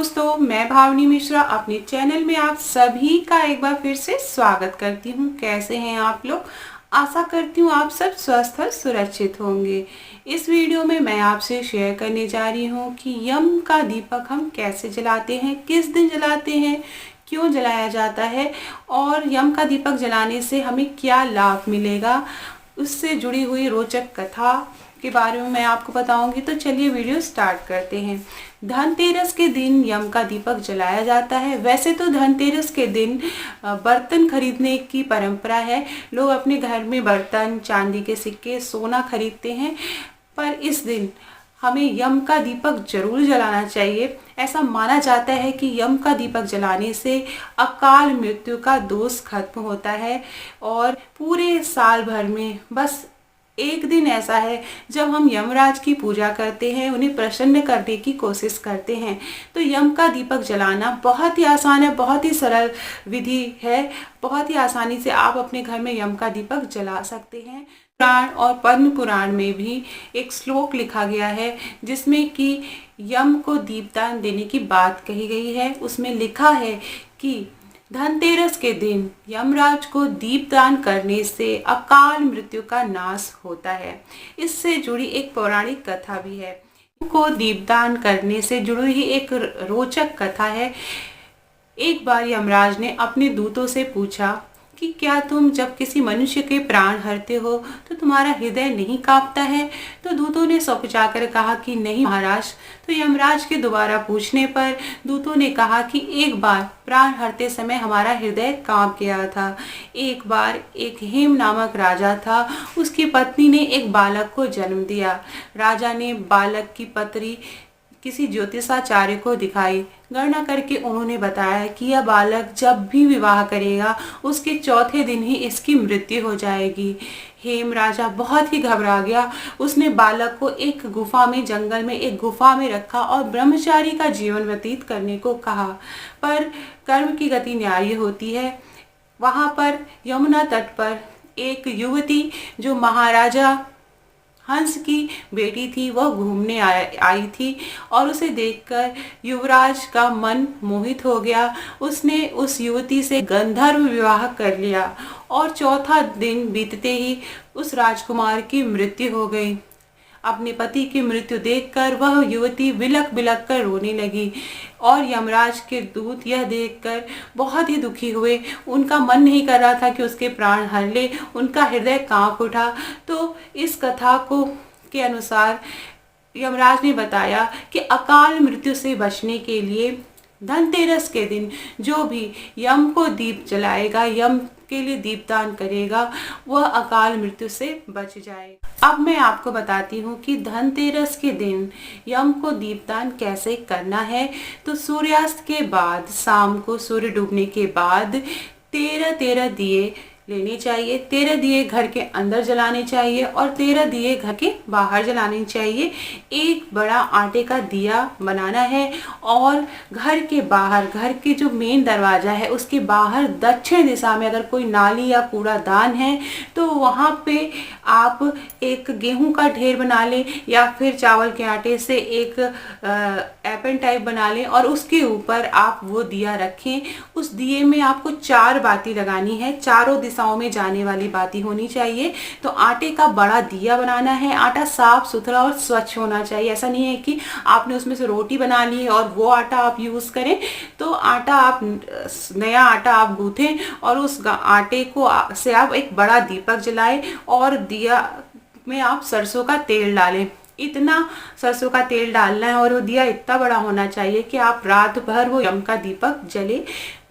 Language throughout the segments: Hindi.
दोस्तों, मैं भावनी मिश्रा अपने चैनल में आप सभी का एक बार फिर से स्वागत करती हूँ। कैसे हैं आप लोग? आशा करती हूँ आप सब स्वस्थ और सुरक्षित होंगे। इस वीडियो में मैं आपसे शेयर करने जा रही हूँ कि यम का दीपक हम कैसे जलाते हैं, किस दिन जलाते हैं, क्यों जलाया जाता है और यम का दीपक जलाने से हमें क्या लाभ मिलेगा, उससे जुड़ी हुई रोचक कथा के बारे में मैं आपको बताऊंगी। तो चलिए वीडियो स्टार्ट करते हैं। धनतेरस के दिन यम का दीपक जलाया जाता है। वैसे तो धनतेरस के दिन बर्तन खरीदने की परंपरा है। लोग अपने घर में बर्तन, चांदी के सिक्के, सोना खरीदते हैं, पर इस दिन हमें यम का दीपक जरूर जलाना चाहिए। ऐसा माना जाता है कि यम का दीपक जलाने से अकाल मृत्यु का दोष खत्म होता है और पूरे साल भर में बस एक दिन ऐसा है जब हम यमराज की पूजा करते हैं, उन्हें प्रसन्न करने की कोशिश करते हैं। तो यम का दीपक जलाना बहुत ही आसान है, बहुत ही सरल विधि है। बहुत ही आसानी से आप अपने घर में यम का दीपक जला सकते हैं। पुराण और पद्म पुराण में भी एक श्लोक लिखा गया है जिसमें कि यम को दीपदान देने की बात कही गई है। उसमें लिखा है कि धनतेरस के दिन यमराज को दीपदान करने से अकाल मृत्यु का नाश होता है। इससे जुड़ी एक पौराणिक कथा भी है। को दीपदान करने से जुड़ी ही एक रोचक कथा है। एक बार यमराज ने अपने दूतों से पूछा कि क्या तुम जब किसी मनुष्य के प्राण हरते हो तो तुम्हारा हृदय नहीं कांपता है? तो दूतों ने सौंपचाकर कहा कि नहीं महाराज। तो यमराज के दोबारा पूछने पर दूतों ने कहा कि एक बार प्राण हरते समय हमारा हृदय कांप गया था। एक बार एक हेम नामक राजा था, उसकी पत्नी ने एक बालक को जन्म दिया। राजा ने बालक की पत्री किसी ज्योतिषाचार्य को दिखाई। गणना करके उन्होंने बताया कि यह बालक जब भी विवाह करेगा उसके चौथे दिन ही इसकी मृत्यु हो जाएगी। हेम राजा बहुत ही घबरा गया। उसने बालक को एक गुफा में, जंगल में एक गुफा में रखा और ब्रह्मचारी का जीवन व्यतीत करने को कहा। पर कर्म की गति न्यायी होती है। वहां पर यमुना तट पर एक युवती जो महाराजा हंस की बेटी थी, वह घूमने आई थी और उसे देखकर युवराज का मन मोहित हो गया। उसने उस युवती से गंधर्व विवाह कर लिया और चौथा दिन बीतते ही उस राजकुमार की मृत्यु हो गई। अपने पति की मृत्यु देखकर वह युवती बिलक बिलक कर रोने लगी और यमराज के दूत यह देखकर बहुत ही दुखी हुए। उनका मन नहीं कर रहा था कि उसके प्राण हर ले, उनका हृदय कांप उठा। तो इस कथा को के अनुसार यमराज ने बताया कि अकाल मृत्यु से बचने के लिए धनतेरस के दिन जो भी यम को दीप जलाएगा, यम के लिए दीपदान करेगा, वह अकाल मृत्यु से बच जाएगा। अब मैं आपको बताती हूँ कि धनतेरस के दिन यम को दीपदान कैसे करना है। तो सूर्यास्त के बाद, शाम को सूर्य डूबने के बाद 13 दिए लेने चाहिए। 13 दिए घर के अंदर जलाने चाहिए और 13 दिए घर के बाहर जलाने चाहिए। एक बड़ा आटे का दिया बनाना है और घर के बाहर, घर के जो मेन दरवाजा है उसके बाहर दक्षिण दिशा में अगर कोई नाली या कूड़ादान है तो वहाँ पे आप एक गेहूं का ढेर बना लें या फिर चावल के आटे से एक एपन टाइप बना लें और उसके ऊपर आप वो दिया रखें। उस दिए में आपको 4 बाती लगानी है, चारों दिशाओं में जाने वाली बाती होनी चाहिए। तो आटे का बड़ा दिया बनाना है। आटा साफ सुथरा और स्वच्छ होना चाहिए। ऐसा नहीं है कि आपने उसमें से रोटी बना ली है और वो आटा आप यूज करें। तो आटा आप, नया आटा आप गूंथें और उस आटे को से आप एक बड़ा दीपक जलाएं और दिया में आप सरसों का तेल डालें। इतना सरसों का तेल डालना है और वो दिया इतना बड़ा होना चाहिए कि आप रात भर वो यम का दीपक जले।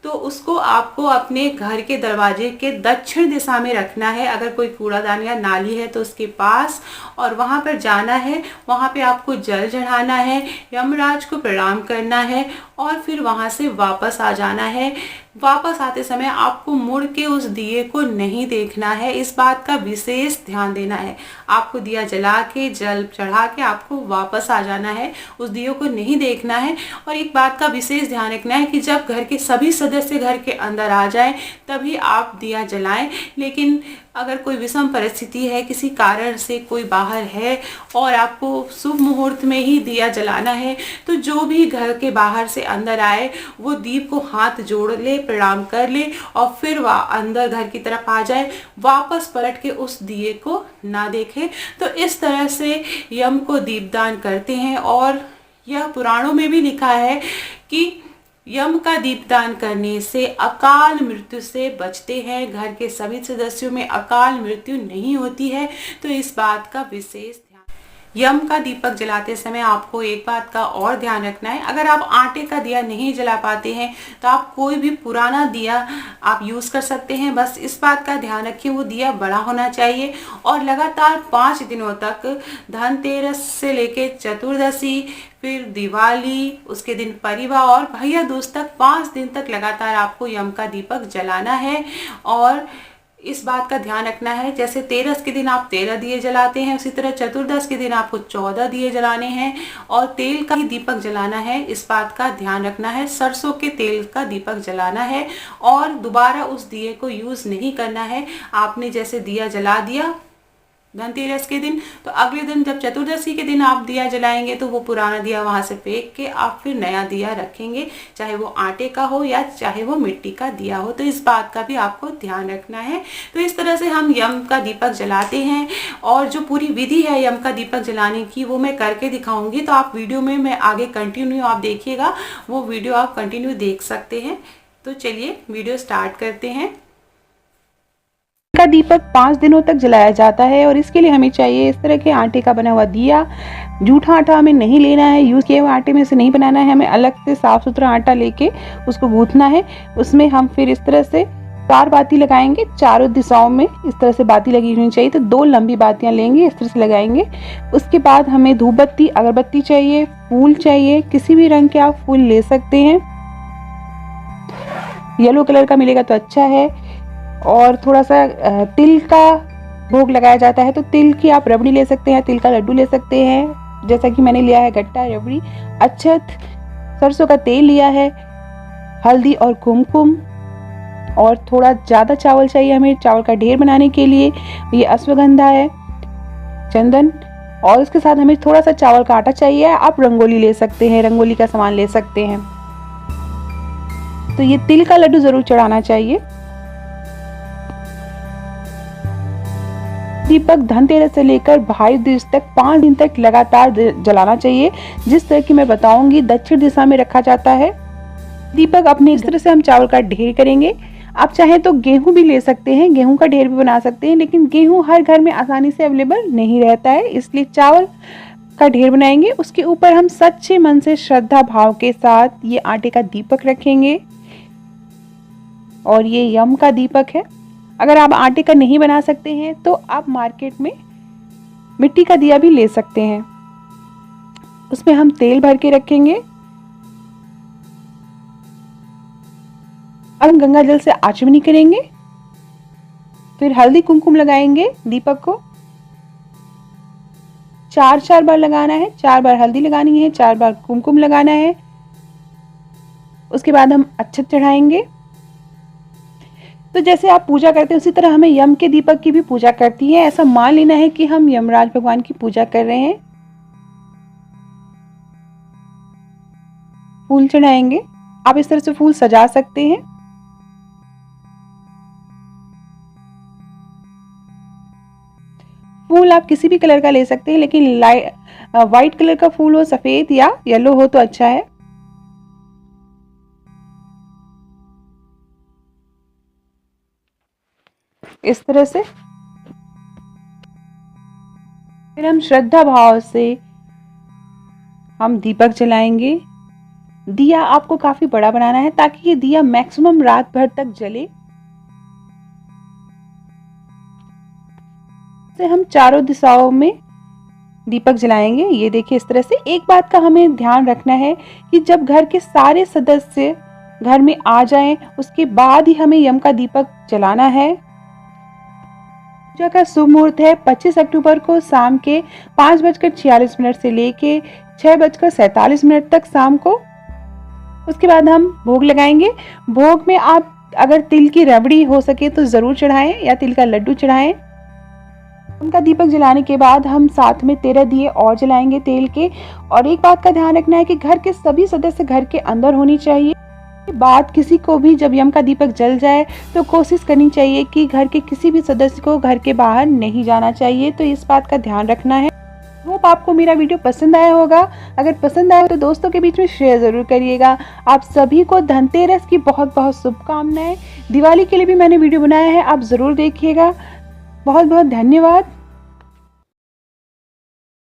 तो उसको आपको अपने घर के दरवाजे के दक्षिण दिशा में रखना है। अगर कोई कूड़ादान या नाली है तो उसके पास, और वहां पर जाना है। वहां पे आपको जल चढ़ाना है, यमराज को प्रणाम करना है और फिर वहां से वापस आ जाना है। वापस आते समय आपको मुड़ के उस दिए को नहीं देखना है। इस बात का विशेष ध्यान देना है। आपको दिया जला के, जल चढ़ा के आपको वापस आ जाना है, उस दिए को नहीं देखना है। और एक बात का विशेष ध्यान रखना है कि जब घर के सभी सदस्य घर के अंदर आ जाएं तभी आप दिया जलाएं। लेकिन अगर कोई विषम परिस्थिति है, किसी कारण से कोई बाहर है और आपको शुभ मुहूर्त में ही दिया जलाना है, तो जो भी घर के बाहर से अंदर आए वो दीप को हाथ जोड़ ले, प्रणाम कर ले और फिर वह अंदर घर की तरफ आ जाए, वापस पलट के उस दिए को ना देखे। तो इस तरह से यम को दीपदान करते हैं। और यह पुराणों में भी लिखा है कि यम का दीपदान करने से अकाल मृत्यु से बचते हैं, घर के सभी सदस्यों में अकाल मृत्यु नहीं होती है। तो इस बात का विशेष यम का दीपक जलाते समय आपको एक बात का और ध्यान रखना है। अगर आप आटे का दिया नहीं जला पाते हैं तो आप कोई भी पुराना दिया आप यूज़ कर सकते हैं। बस इस बात का ध्यान रखिए वो दिया बड़ा होना चाहिए। और लगातार 5 दिनों तक, धनतेरस से लेके चतुर्दशी, फिर दिवाली, उसके दिन परिवा और भैया दूज तक 5 दिन तक लगातार आपको यम का दीपक जलाना है। और इस बात का ध्यान रखना है, जैसे तेरस के दिन आप 13 दिए जलाते हैं, उसी तरह चतुर्दश के दिन आपको 14 दिए जलाने हैं और तेल का ही दीपक जलाना है। इस बात का ध्यान रखना है, सरसों के तेल का दीपक जलाना है और दोबारा उस दिए को यूज़ नहीं करना है। आपने जैसे दिया जला दिया धनतेरस के दिन, तो अगले दिन जब चतुर्दशी के दिन आप दिया जलाएंगे तो वो पुराना दिया वहां से फेंक के आप फिर नया दिया रखेंगे, चाहे वो आटे का हो या चाहे वो मिट्टी का दिया हो। तो इस बात का भी आपको ध्यान रखना है। तो इस तरह से हम यम का दीपक जलाते हैं। और जो पूरी विधि है यम का दीपक जलाने की वो मैं करके दिखाऊंगी, तो आप वीडियो में मैं आगे कंटिन्यू आप देखिएगा, वो वीडियो आप कंटिन्यू देख सकते हैं। तो चलिए वीडियो स्टार्ट करते हैं। का दीपक 5 दिनों तक जलाया जाता है और इसके लिए हमें चाहिए इस तरह के आटे का बना हुआ दिया। जूठा आटा हमें नहीं लेना है, यूज़ किए हुए आटे में से नहीं बनाना है, हमें अलग से साफ सुथरा आटा लेके उसको गूंथना है। उसमें हम फिर इस तरह से 4 बाती लगाएंगे, चारों दिशाओं में इस तरह से बाती लगी होनी चाहिए। तो 2 लंबी बातियां लेंगे, इस तरह से लगाएंगे। उसके बाद हमें धूप बत्ती, अगरबत्ती चाहिए, फूल चाहिए, किसी भी रंग के आप फूल ले सकते हैं। येलो कलर का मिलेगा तो अच्छा है। और थोड़ा सा तिल का भोग लगाया जाता है, तो तिल की आप रबड़ी ले सकते हैं, तिल का लड्डू ले सकते हैं, जैसा कि मैंने लिया है गट्टा रबड़ी, अक्षत, सरसों का तेल लिया है, हल्दी और कुमकुम, और थोड़ा ज़्यादा चावल चाहिए हमें चावल का ढेर बनाने के लिए। ये अश्वगंधा है, चंदन, और उसके साथ हमें थोड़ा सा चावल का आटा चाहिए। आप रंगोली ले सकते हैं, रंगोली का सामान ले सकते हैं। तो ये तिल का लड्डू जरूर चढ़ाना चाहिए। दीपक धनतेरस से लेकर भाई दूज तक 5 दिन तक लगातार जलाना चाहिए। जिस तरह की मैं बताऊंगी दक्षिण दिशा में रखा जाता है दीपक। अपने इस तरह से हम चावल का ढेर करेंगे। आप चाहें तो गेहूं भी ले सकते हैं, गेहूं का ढेर भी बना सकते हैं, लेकिन गेहूं हर घर में आसानी से अवेलेबल नहीं रहता है, इसलिए चावल का ढेर बनाएंगे। उसके ऊपर हम सच्चे मन से श्रद्धा भाव के साथ ये आटे का दीपक रखेंगे और ये यम का दीपक है। अगर आप आटे का नहीं बना सकते हैं तो आप मार्केट में मिट्टी का दिया भी ले सकते हैं। उसमें हम तेल भर के रखेंगे। अब गंगा जल से आचमनी करेंगे, फिर हल्दी कुमकुम लगाएंगे दीपक को। 4 बार लगाना है, 4 बार हल्दी लगानी है, 4 बार कुमकुम लगाना है। उसके बाद हम अक्षत चढ़ाएंगे। तो जैसे आप पूजा करते हैं उसी तरह हमें यम के दीपक की भी पूजा करती है। ऐसा मान लेना है कि हम यमराज भगवान की पूजा कर रहे हैं। फूल चढ़ाएंगे। आप इस तरह से फूल सजा सकते हैं। फूल आप किसी भी कलर का ले सकते हैं, लेकिन व्हाइट कलर का फूल हो, सफेद या येलो हो तो अच्छा है। इस तरह से फिर हम श्रद्धा भाव से हम दीपक जलाएंगे। दिया आपको काफी बड़ा बनाना है ताकि ये दिया मैक्सिमम रात भर तक जले। से हम चारों दिशाओं में दीपक जलाएंगे। ये देखिए इस तरह से। एक बात का हमें ध्यान रखना है कि जब घर के सारे सदस्य घर में आ जाएं, उसके बाद ही हमें यम का दीपक जलाना है। पूजा का शुभ मुहूर्त है 25 अक्टूबर को शाम के 5:46 से लेके 6:47 तक शाम को। उसके बाद हम भोग लगाएंगे। भोग में आप अगर तिल की रबड़ी हो सके तो जरूर चढ़ाएं या तिल का लड्डू चढ़ाएं। उनका दीपक जलाने के बाद हम साथ में 13 दिए और जलाएंगे तेल के। और एक बात का ध्यान रखना है कि घर के सभी सदस्य घर के अंदर होनी चाहिए। बात किसी को भी जब यम का दीपक जल जाए तो कोशिश करनी चाहिए कि घर के किसी भी सदस्य को घर के बाहर नहीं जाना चाहिए। तो इस बात का ध्यान रखना है। होप आपको मेरा वीडियो पसंद आया होगा। अगर पसंद आया तो दोस्तों के बीच में शेयर जरूर करिएगा। आप सभी को धनतेरस की बहुत बहुत शुभकामनाएं। दिवाली के लिए भी मैंने वीडियो बनाया है, आप जरूर देखिएगा। बहुत बहुत धन्यवाद।